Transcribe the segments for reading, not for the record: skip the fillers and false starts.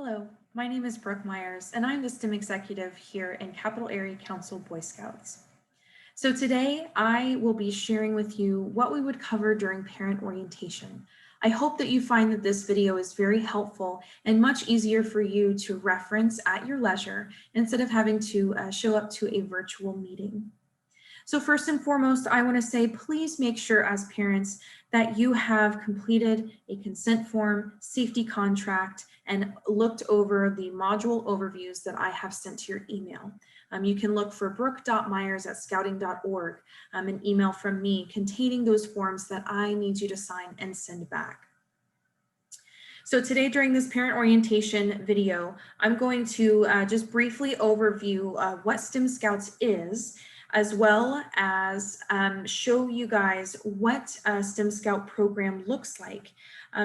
Hello, my name is Brooke Myers, and I'm the STEM executive here in Capital Area Council Boy Scouts. So today I will be sharing with you what we would cover during parent orientation. I hope that you find that this video is very helpful and much easier for you to reference at your leisure instead of having to show up to a virtual meeting. So first and foremost, I want to say, please make sure as parents that you have completed a consent form, safety contract, and looked over the module overviews that I have sent to your email. You can look for brooke.myers@scouting.org, an email from me containing those forms that I need you to sign and send back. So today during this parent orientation video, I'm going to just briefly overview what STEM Scouts is, as well as show you guys what a STEM Scout program looks like.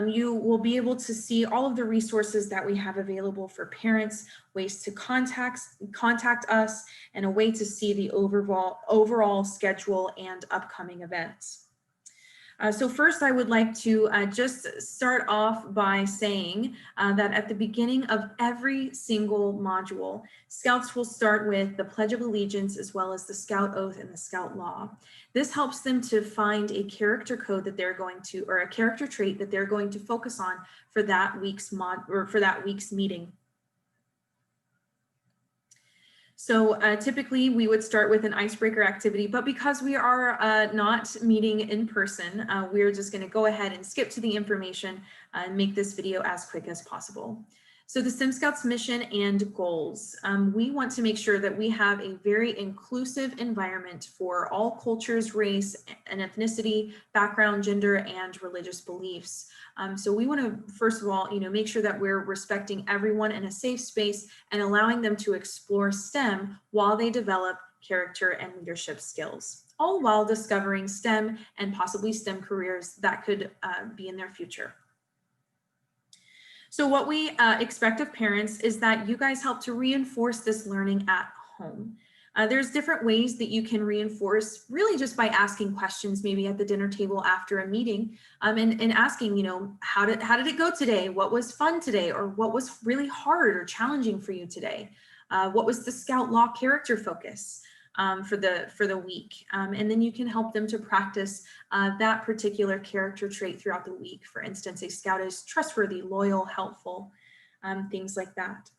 You will be able to see all of the resources that we have available for parents, ways to contact us, and a way to see the overall schedule and upcoming events. So first, I would like to just start off by saying that at the beginning of every single module, Scouts will start with the Pledge of Allegiance as well as the Scout Oath and the Scout Law. This helps them to find a character code that they're going to, or a character trait that they're going to focus on for that week's meeting. So typically we would start with an icebreaker activity, but because we are not meeting in person, we're just going to go ahead and skip to the information and make this video as quick as possible. So the STEM Scouts mission and goals. We want to make sure that we have a very inclusive environment for all cultures, race, and ethnicity, background, gender, and religious beliefs. So we want to, first of all, make sure that we're respecting everyone in a safe space and allowing them to explore STEM while they develop character and leadership skills, all while discovering STEM and possibly STEM careers that could be in their future. So what we expect of parents is that you guys help to reinforce this learning at home. There's different ways that you can reinforce, really just by asking questions, maybe at the dinner table after a meeting, and asking, how did it go today? What was fun today? Or what was really hard or challenging for you today? What was the Scout Law character focus for the week? And then you can help them to practice that particular character trait throughout the week. For instance, a Scout is trustworthy, loyal, helpful, things like that.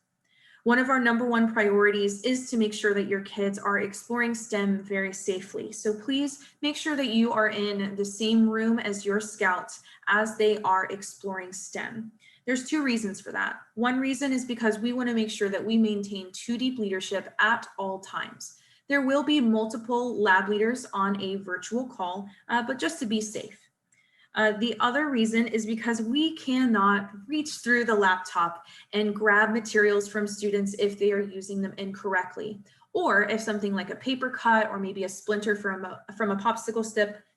One of our #1 priorities is to make sure that your kids are exploring STEM very safely. So please make sure that you are in the same room as your Scouts as they are exploring STEM. There's 2 reasons for that. One reason is because we want to make sure that we maintain 2 deep leadership at all times. There will be multiple lab leaders on a virtual call, but just to be safe. The other reason is because we cannot reach through the laptop and grab materials from students if they are using them incorrectly, or if something like a paper cut or maybe a splinter from a popsicle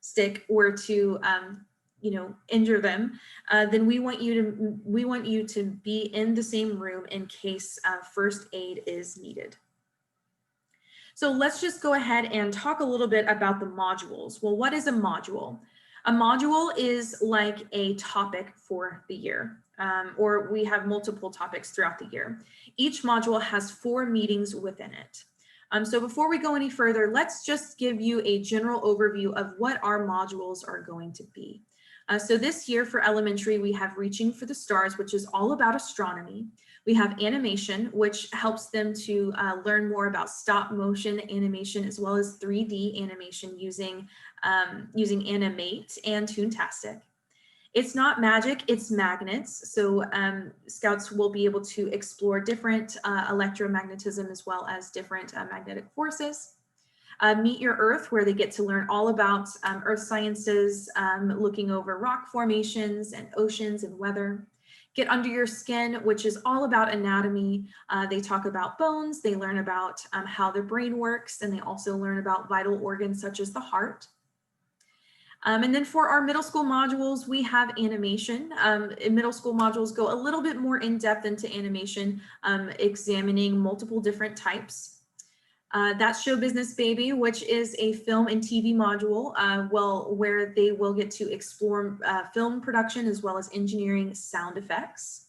stick were to injure them, then we want you to be in the same room in case first aid is needed. So let's just go ahead and talk a little bit about the modules. Well, what is a module? A module is like a topic for the year, or we have multiple topics throughout the year. Each module has 4 meetings within it. So before we go any further, let's just give you a general overview of what our modules are going to be. So this year for elementary, we have Reaching for the Stars, which is all about astronomy. We have animation, which helps them to learn more about stop motion animation as well as 3D animation using Animate and Toontastic. It's not magic, it's magnets. So Scouts will be able to explore different electromagnetism as well as different magnetic forces. Meet Your Earth, where they get to learn all about earth sciences, looking over rock formations and oceans and weather. Get Under Your Skin, which is all about anatomy. They talk about bones, they learn about how the brain works, and they also learn about vital organs such as the heart. And then for our middle school modules, we have animation. Middle school modules go a little bit more in depth into animation, examining multiple different types. That's Show Business Baby, which is a film and TV module, where they will get to explore film production as well as engineering sound effects.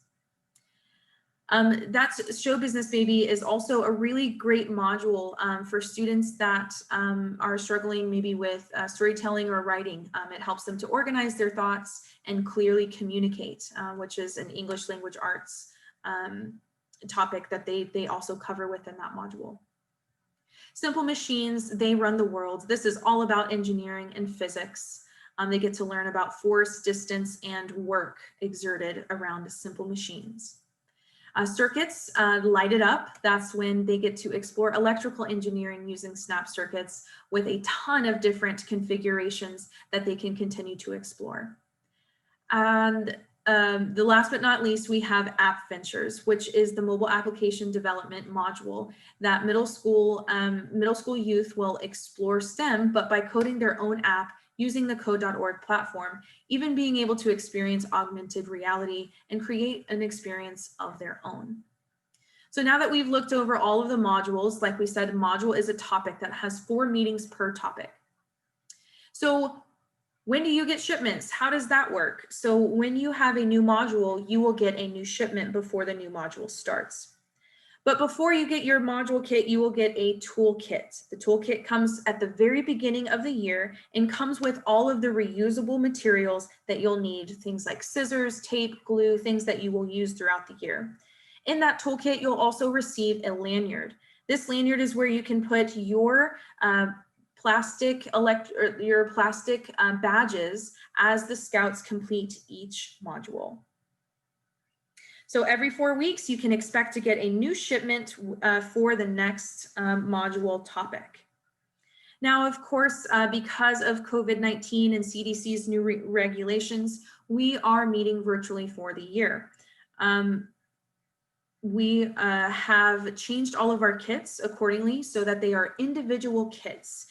That's Show Business Baby is also a really great module for students that are struggling maybe with storytelling or writing. It helps them to organize their thoughts and clearly communicate, which is an English language arts topic that they also cover within that module. Simple Machines, They Run the World. This is all about engineering and physics. They get to learn about force, distance, and work exerted around simple machines. Circuits, Light It Up. That's when they get to explore electrical engineering using snap circuits with a ton of different configurations that they can continue to explore. And the last but not least, we have App Ventures, which is the mobile application development module that middle school youth will explore STEM, but by coding their own app using the code.org platform, even being able to experience augmented reality and create an experience of their own. So now that we've looked over all of the modules, like we said, module is a topic that has 4 meetings per topic. So when do you get shipments? How does that work? So when you have a new module, you will get a new shipment before the new module starts. But before you get your module kit, you will get a toolkit. The toolkit comes at the very beginning of the year and comes with all of the reusable materials that you'll need, things like scissors, tape, glue, things that you will use throughout the year. In that toolkit, you'll also receive a lanyard. This lanyard is where you can put your plastic badges as the scouts complete each module. So every 4 weeks, you can expect to get a new shipment for the next module topic. Now, of course, because of COVID-19 and CDC's new regulations, we are meeting virtually for the year. We have changed all of our kits accordingly so that they are individual kits.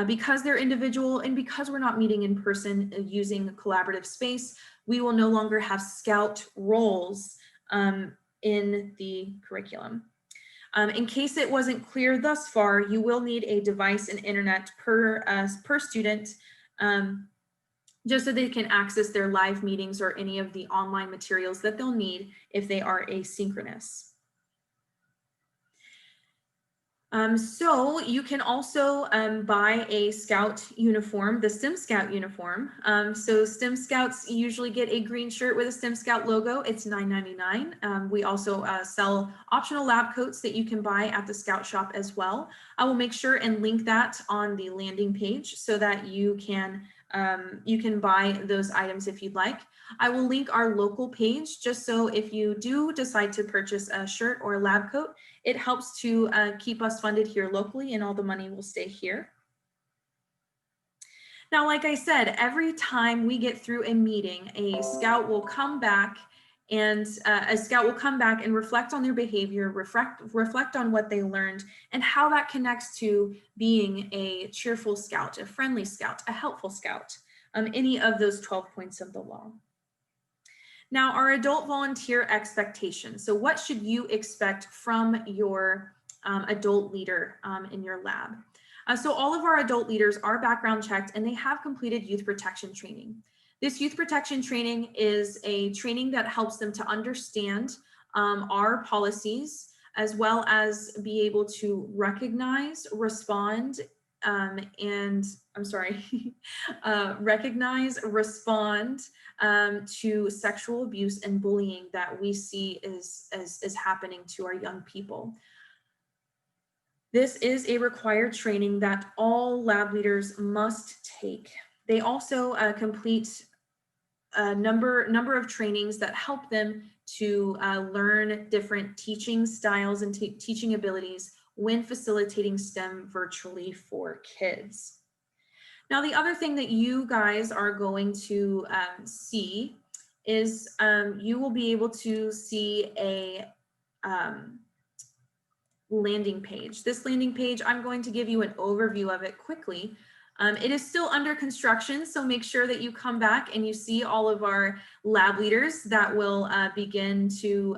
Because they're individual and because we're not meeting in person using a collaborative space, we will no longer have scout roles in the curriculum. In case it wasn't clear thus far, you will need a device and internet per student, just so they can access their live meetings or any of the online materials that they'll need if they are asynchronous. So you can also buy a Scout uniform, the STEM Scout uniform. So STEM Scouts usually get a green shirt with a STEM Scout logo. It's $9.99. We also sell optional lab coats that you can buy at the Scout shop as well. I will make sure and link that on the landing page so that you can buy those items if you'd like. I will link our local page just so if you do decide to purchase a shirt or a lab coat, it helps to keep us funded here locally and all the money will stay here. Now, like I said, every time we get through a meeting, a scout will come back and reflect on their behavior, reflect on what they learned and how that connects to being a cheerful scout, a friendly scout, a helpful scout, any of those 12 points of the law. Now, our adult volunteer expectations. So what should you expect from your adult leader in your lab? So all of our adult leaders are background checked and they have completed youth protection training. This youth protection training is a training that helps them to understand our policies, as well as be able to recognize, respond, respond to sexual abuse and bullying that we see is happening to our young people. This is a required training that all lab leaders must take. They also complete a number of trainings that help them to learn different teaching styles and teaching abilities when facilitating STEM virtually for kids. Now, the other thing that you guys are going to see is you will be able to see a landing page. This landing page, I'm going to give you an overview of it quickly. It is still under construction, so make sure that you come back and you see all of our lab leaders that will begin to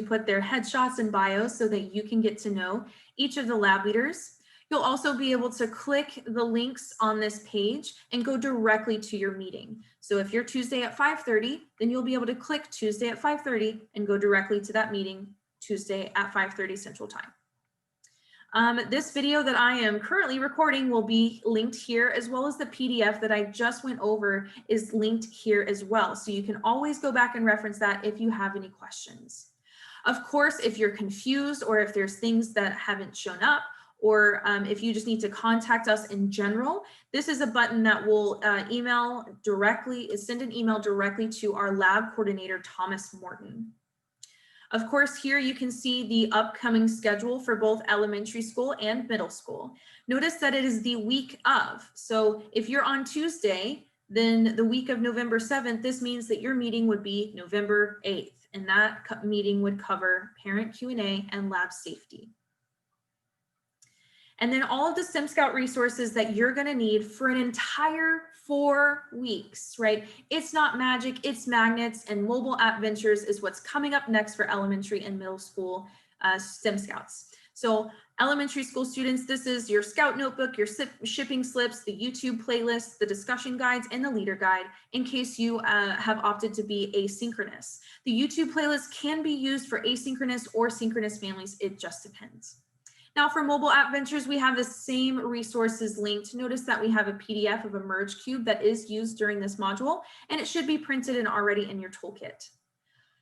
put their headshots and bios so that you can get to know each of the lab leaders. You'll also be able to click the links on this page and go directly to your meeting. So if you're Tuesday at 5:30, then you'll be able to click Tuesday at 5:30 and go directly to that meeting Tuesday at 5:30 Central Time. This video that I am currently recording will be linked here, as well as the PDF that I just went over is linked here as well. So you can always go back and reference that if you have any questions. Of course, if you're confused or if there's things that haven't shown up, or if you just need to contact us in general, this is a button that will send an email directly to our lab coordinator, Thomas Morton. Of course, here you can see the upcoming schedule for both elementary school and middle school. Notice that it is the week of. So if you're on Tuesday, then the week of November 7th, this means that your meeting would be November 8th, and that meeting would cover parent Q&A and lab safety. And then all of the STEM Scout resources that you're going to need for an entire 4 weeks, right? It's not magic, it's magnets, and mobile app ventures is what's coming up next for elementary and middle school STEM Scouts. So elementary school students, this is your Scout notebook, your shipping slips, the YouTube playlist, the discussion guides, and the leader guide in case you have opted to be asynchronous. The YouTube playlist can be used for asynchronous or synchronous families, it just depends. Now for mobile app ventures, we have the same resources linked. Notice that we have a PDF of a merge cube that is used during this module, and it should be printed and already in your toolkit.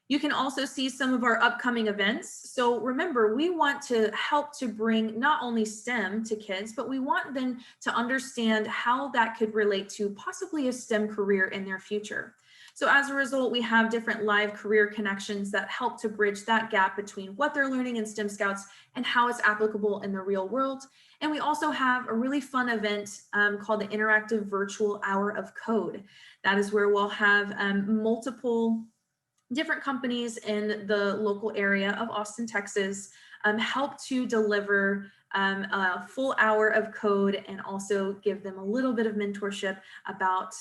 You can also see some of our upcoming events. So remember, we want to help to bring not only STEM to kids, but we want them to understand how that could relate to possibly a STEM career in their future. So as a result, we have different live career connections that help to bridge that gap between what they're learning in STEM Scouts and how it's applicable in the real world. And we also have a really fun event called the Interactive Virtual Hour of Code. That is where we'll have multiple different companies in the local area of Austin, Texas, help to deliver a full hour of code and also give them a little bit of mentorship about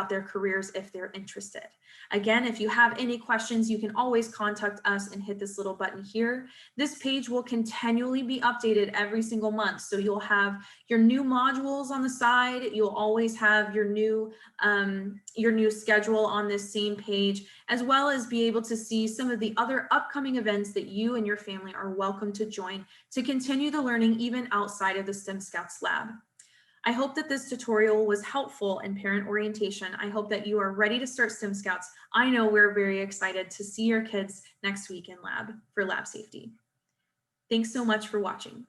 their careers if they're interested. Again, if you have any questions, you can always contact us and hit this little button here. This page will continually be updated every single month. So you'll have your new modules on the side. You'll always have your new schedule on this same page, as well as be able to see some of the other upcoming events that you and your family are welcome to join to continue the learning even outside of the STEM Scouts lab. I hope that this tutorial was helpful in parent orientation. I hope that you are ready to start STEM Scouts. I know we're very excited to see your kids next week in lab for lab safety. Thanks so much for watching.